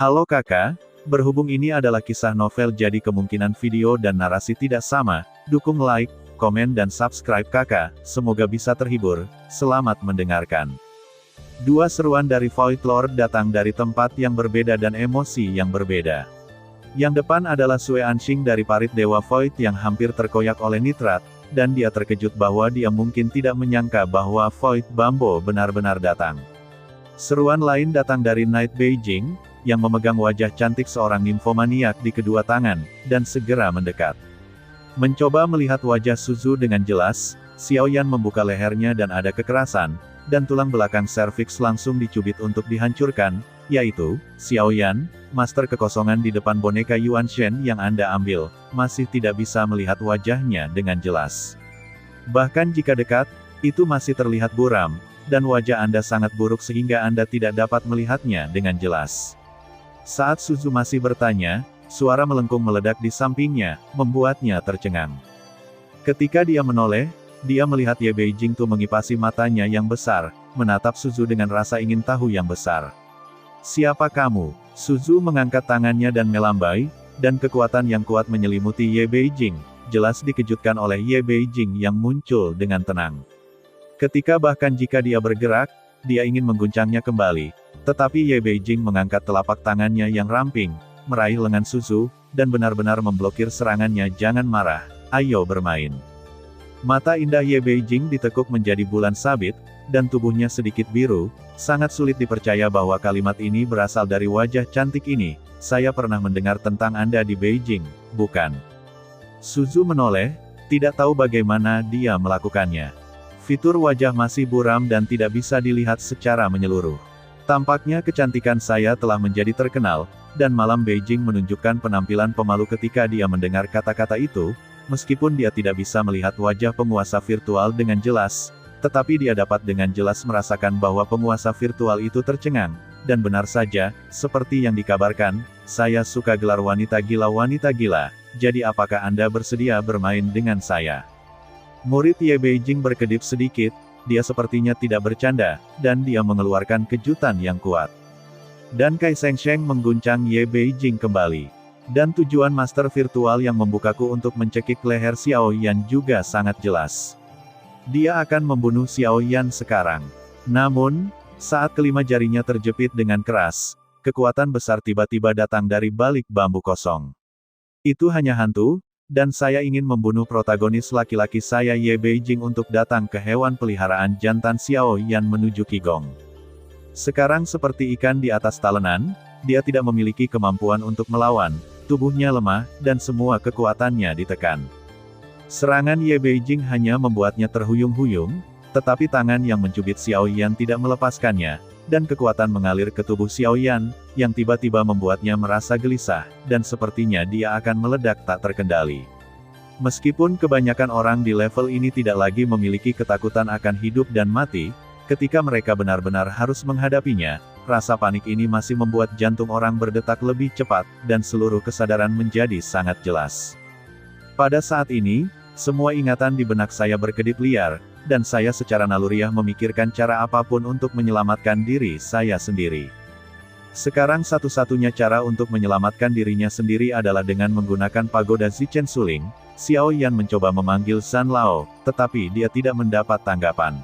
Halo kakak, berhubung ini adalah kisah novel jadi kemungkinan video dan narasi tidak sama, dukung like, komen dan subscribe kakak, semoga bisa terhibur, selamat mendengarkan. Dua seruan dari Void Lord datang dari tempat yang berbeda dan emosi yang berbeda. Yang depan adalah Sue Anxing dari parit Dewa Void yang hampir terkoyak oleh nitrat, dan dia terkejut bahwa dia mungkin tidak menyangka bahwa Void Bambo benar-benar datang. Seruan lain datang dari Knight Beijing, yang memegang wajah cantik seorang nimfomaniak di kedua tangan, dan segera mendekat. Mencoba melihat wajah Suzu dengan jelas, Xiaoyan membuka lehernya dan ada kekerasan, dan tulang belakang serviks langsung dicubit untuk dihancurkan, yaitu, Xiaoyan, master kekosongan di depan boneka Yuan Shen yang Anda ambil, masih tidak bisa melihat wajahnya dengan jelas. Bahkan jika dekat, itu masih terlihat buram, dan wajah Anda sangat buruk sehingga Anda tidak dapat melihatnya dengan jelas. Saat Suzu masih bertanya, suara melengkung meledak di sampingnya, membuatnya tercengang. Ketika dia menoleh, dia melihat Ye Beijing Tu mengipasi matanya yang besar, menatap Suzu dengan rasa ingin tahu yang besar. "Siapa kamu?" Suzu mengangkat tangannya dan melambai, dan kekuatan yang kuat menyelimuti Ye Beijing, jelas dikejutkan oleh Ye Beijing yang muncul dengan tenang. Ketika bahkan jika dia bergerak, dia ingin mengguncangnya kembali, tetapi Ye Beijing mengangkat telapak tangannya yang ramping, meraih lengan Suzu, dan benar-benar memblokir serangannya. "Jangan marah, ayo bermain." Mata indah Ye Beijing ditekuk menjadi bulan sabit, dan tubuhnya sedikit biru, sangat sulit dipercaya bahwa kalimat ini berasal dari wajah cantik ini. "Saya pernah mendengar tentang Anda di Beijing, bukan?" Suzu menoleh, tidak tahu bagaimana dia melakukannya. Fitur wajah masih buram dan tidak bisa dilihat secara menyeluruh. "Tampaknya kecantikan saya telah menjadi terkenal, dan malam Beijing menunjukkan penampilan pemalu ketika dia mendengar kata-kata itu, meskipun dia tidak bisa melihat wajah penguasa virtual dengan jelas, tetapi dia dapat dengan jelas merasakan bahwa penguasa virtual itu tercengang, dan benar saja, seperti yang dikabarkan, saya suka gelar wanita gila, jadi apakah Anda bersedia bermain dengan saya?" Murid Ye Beijing berkedip sedikit, dia sepertinya tidak bercanda, dan dia mengeluarkan kejutan yang kuat. Dan Kai Shengsheng mengguncang Ye Beijing kembali. Dan tujuan master virtual yang membukaku untuk mencekik leher Xiaoyan juga sangat jelas. Dia akan membunuh Xiaoyan sekarang. Namun, saat kelima jarinya terjepit dengan keras, kekuatan besar tiba-tiba datang dari balik bambu kosong. "Itu hanya hantu, dan saya ingin membunuh protagonis laki-laki saya." Ye Beijing untuk datang ke hewan peliharaan jantan Xiaoyan menuju Qigong. Sekarang seperti ikan di atas talenan, dia tidak memiliki kemampuan untuk melawan, tubuhnya lemah, dan semua kekuatannya ditekan. Serangan Ye Beijing hanya membuatnya terhuyung-huyung, tetapi tangan yang mencubit Xiaoyan tidak melepaskannya, dan kekuatan mengalir ke tubuh Xiaoyan, yang tiba-tiba membuatnya merasa gelisah, dan sepertinya dia akan meledak tak terkendali. Meskipun kebanyakan orang di level ini tidak lagi memiliki ketakutan akan hidup dan mati, ketika mereka benar-benar harus menghadapinya, rasa panik ini masih membuat jantung orang berdetak lebih cepat, dan seluruh kesadaran menjadi sangat jelas. Pada saat ini, semua ingatan di benak saya berkedip liar, dan saya secara naluriah memikirkan cara apapun untuk menyelamatkan diri saya sendiri. Sekarang satu-satunya cara untuk menyelamatkan dirinya sendiri adalah dengan menggunakan pagoda Zichen Suling. Xiaoyan mencoba memanggil Zhan Lao, tetapi dia tidak mendapat tanggapan.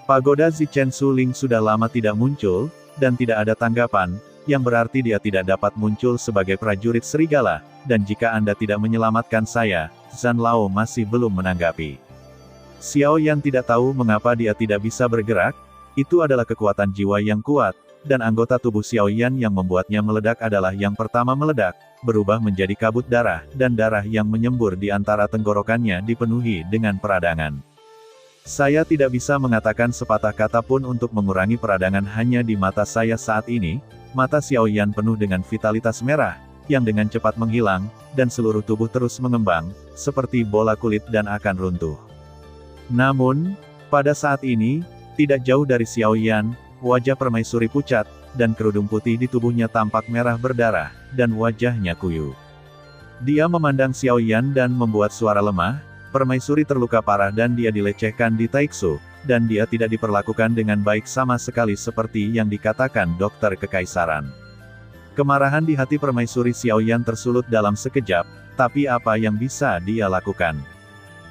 Pagoda Zichen Suling sudah lama tidak muncul, dan tidak ada tanggapan, yang berarti dia tidak dapat muncul sebagai prajurit serigala, dan jika Anda tidak menyelamatkan saya, Zhan Lao masih belum menanggapi. Xiaoyan tidak tahu mengapa dia tidak bisa bergerak, itu adalah kekuatan jiwa yang kuat, dan anggota tubuh Xiaoyan yang membuatnya meledak adalah yang pertama meledak, berubah menjadi kabut darah, dan darah yang menyembur di antara tenggorokannya dipenuhi dengan peradangan. Saya tidak bisa mengatakan sepatah kata pun untuk mengurangi peradangan hanya di mata saya saat ini. Mata Xiaoyan penuh dengan vitalitas merah, yang dengan cepat menghilang, dan seluruh tubuh terus mengembang, seperti bola kulit dan akan runtuh. Namun, pada saat ini, tidak jauh dari Xiaoyan, wajah permaisuri pucat, dan kerudung putih di tubuhnya tampak merah berdarah, dan wajahnya kuyu. Dia memandang Xiaoyan dan membuat suara lemah, "Permaisuri terluka parah dan dia dilecehkan di Taixu, dan dia tidak diperlakukan dengan baik sama sekali seperti yang dikatakan dokter kekaisaran. Kemarahan di hati Permaisuri Xiaoyan tersulut dalam sekejap, tapi apa yang bisa dia lakukan?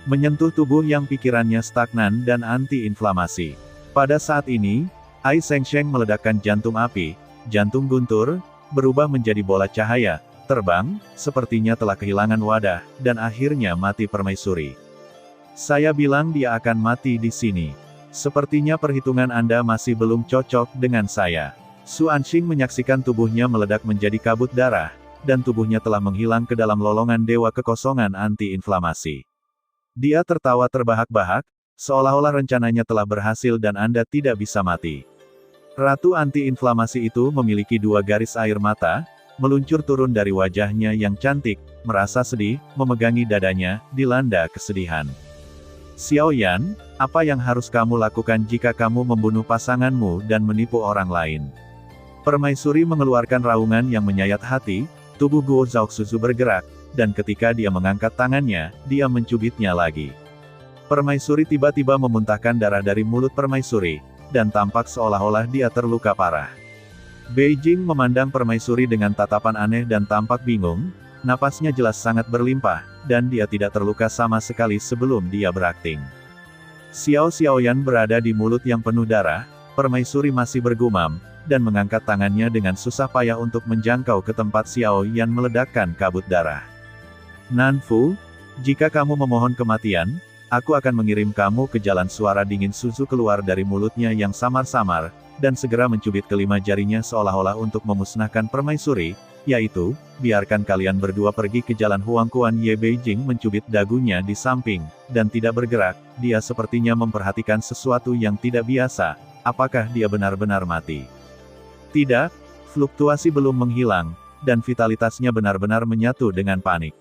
Menyentuh tubuh yang pikirannya stagnan dan anti-inflamasi. Pada saat ini, Ai Shengsheng meledakkan jantung api, jantung guntur, berubah menjadi bola cahaya, terbang, sepertinya telah kehilangan wadah, dan akhirnya mati Permaisuri. Saya bilang dia akan mati di sini. Sepertinya perhitungan Anda masih belum cocok dengan saya. Su Anxing menyaksikan tubuhnya meledak menjadi kabut darah, dan tubuhnya telah menghilang ke dalam lolongan dewa kekosongan anti-inflamasi. Dia tertawa terbahak-bahak, seolah-olah rencananya telah berhasil dan Anda tidak bisa mati. Ratu anti-inflamasi itu memiliki 2 garis air mata, meluncur turun dari wajahnya yang cantik, merasa sedih, memegangi dadanya, dilanda kesedihan. Xiaoyan, apa yang harus kamu lakukan jika kamu membunuh pasanganmu dan menipu orang lain? Permaisuri mengeluarkan raungan yang menyayat hati, tubuh Guo Zhaoxuzu bergerak, dan ketika dia mengangkat tangannya, dia mencubitnya lagi. Permaisuri tiba-tiba memuntahkan darah dari mulut Permaisuri, dan tampak seolah-olah dia terluka parah. Beijing memandang Permaisuri dengan tatapan aneh dan tampak bingung, napasnya jelas sangat berlimpah, dan dia tidak terluka sama sekali sebelum dia berakting. Xiaoyan berada di mulut yang penuh darah, Permaisuri masih bergumam, dan mengangkat tangannya dengan susah payah untuk menjangkau ke tempat Xiaoyan meledakkan kabut darah. Nanfu, jika kamu memohon kematian, aku akan mengirim kamu ke jalan. Suara dingin Suzu keluar dari mulutnya yang samar-samar, dan segera mencubit kelima jarinya seolah-olah untuk memusnahkan Permaisuri, yaitu, biarkan kalian berdua pergi ke jalan. Huangquan Ye Beijing mencubit dagunya di samping, dan tidak bergerak, dia sepertinya memperhatikan sesuatu yang tidak biasa, apakah dia benar-benar mati? Tidak, fluktuasi belum menghilang, dan vitalitasnya benar-benar menyatu dengan panik.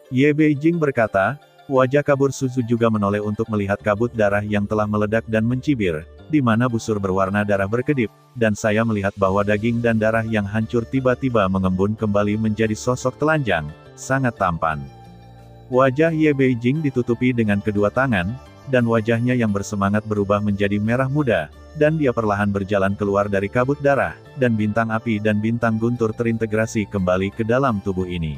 Ye Beijing berkata, wajah kabur Suzu juga menoleh untuk melihat kabut darah yang telah meledak dan mencibir, di mana busur berwarna darah berkedip, dan saya melihat bahwa daging dan darah yang hancur tiba-tiba mengembun kembali menjadi sosok telanjang, sangat tampan. Wajah Ye Beijing ditutupi dengan kedua tangan, dan wajahnya yang bersemangat berubah menjadi merah muda, dan dia perlahan berjalan keluar dari kabut darah, dan bintang api dan bintang guntur terintegrasi kembali ke dalam tubuh ini.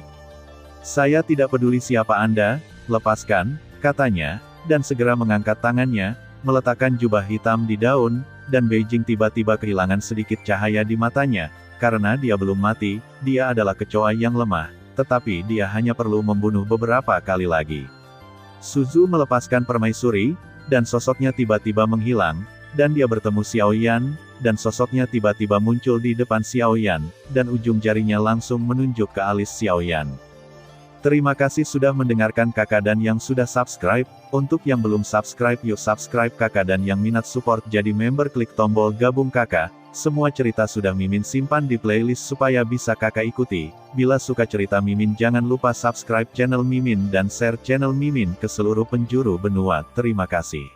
Saya tidak peduli siapa Anda, lepaskan, katanya, dan segera mengangkat tangannya, meletakkan jubah hitam di daun, dan Beijing tiba-tiba kehilangan sedikit cahaya di matanya, karena dia belum mati, dia adalah kecoa yang lemah, tetapi dia hanya perlu membunuh beberapa kali lagi. Suzu melepaskan Permaisuri, dan sosoknya tiba-tiba menghilang, dan dia bertemu Xiaoyan, dan sosoknya tiba-tiba muncul di depan Xiaoyan, dan ujung jarinya langsung menunjuk ke alis Xiaoyan. Terima kasih sudah mendengarkan kakak dan yang sudah subscribe. Untuk yang belum subscribe yuk subscribe kakak, dan yang minat support jadi member klik tombol gabung kakak. Semua cerita sudah Mimin simpan di playlist supaya bisa kakak ikuti. Bila suka cerita Mimin jangan lupa subscribe channel Mimin dan share channel Mimin ke seluruh penjuru benua. Terima kasih.